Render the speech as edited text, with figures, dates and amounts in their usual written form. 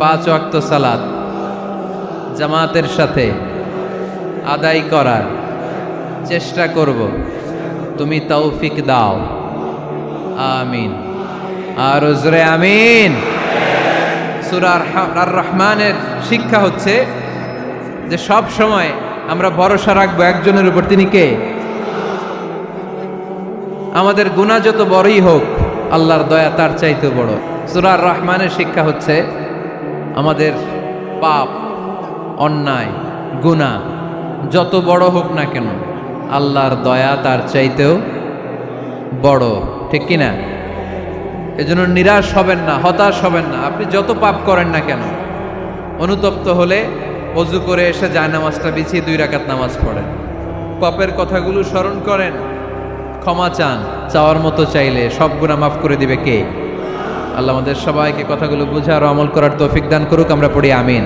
5 ওয়াক্ত সালাত জামাতের সাথে আদায় করার চেষ্টা করব, তুমি তৌফিক দাও, আমিন। আর জোরে আমিন। সূরা আর রহমানের শিক্ষা হচ্ছে যে সব সময় আমরা ভরসা রাখবো একজনের উপর, তিনি কে? আমাদের গুনাহ যত বড়ই হোক, আল্লাহর দয়া তার চাইতে বড়। সূরা আর রহমানের শিক্ষা হচ্ছে আমাদের পাপ, অন্যায়, গুনাহ যত বড় হোক না কেন, আল্লাহর দয়া তার চাইতেও বড়, ঠিক কিনা? এজন্য নিরাশ হবেন না, হতাশ হবেন না। আপনি যত পাপ করেন না কেন, অনুতপ্ত হলে ওযু করে এসে জায়নামাজটা বিছিয়ে 2 রাকাত নামাজ পড়েন, পাপের কথাগুলো স্মরণ করেন, ক্ষমা চান, চাওয়ার মতো চাইলে সব গুনাহ মাফ করে দিবে কে? আল্লাহ আমাদের সবাইকে কথাগুলো বুঝার ও আমল করার তৌফিক দান করুক। আমরা পড়ি আমিন।